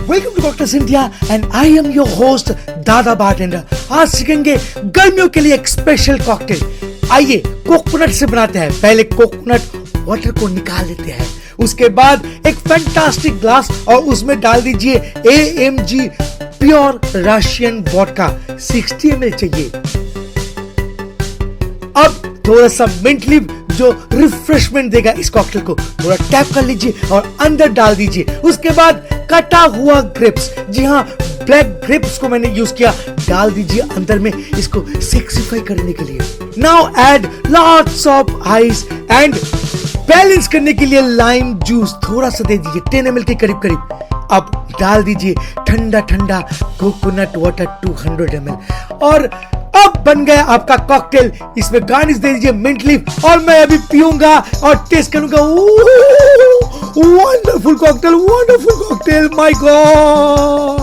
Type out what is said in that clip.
Welcome to cocktails India and I am your host Dada bartender. आज सीखेंगे गर्मियों के लिए एक स्पेशल कॉकटेल। आइए कोकोनट से बनाते हैं। पहले कोकोनट वाटर को निकाल लेते हैं, उसके बाद एक फैंटास्टिक ग्लास और उसमें डाल दीजिए AMG pure Russian vodka 60 ml चाहिए। अब थोड़ा सा मिंट लीव जो रिफ्रेशमेंट देगा इस कॉकटेल को, थोड़ा टैप कर लीजिए और अंदर डाल दीजिए। उसके बाद कटा हुआ ग्रेप्स, जी हाँ ब्लैक ग्रेप्स को मैंने यूज किया, डाल दीजिए अंदर में इसको सेक्सीफाई करने के लिए। Now add lots of ice and balance करने के लिए लाइम जूस थोड़ा सा दे दीजिए, 10 ml के करीब करीब। अब डाल दीजिए ठंडा ठंडा कोकोनट वाटर 200 ml और अब बन गया आपका कॉकटेल। इसमें गार्निश दे दीजिए मिंट लीफ और मैं अभी पीऊंगा और टेस्ट करूंगा। Wonderful cocktail, my God.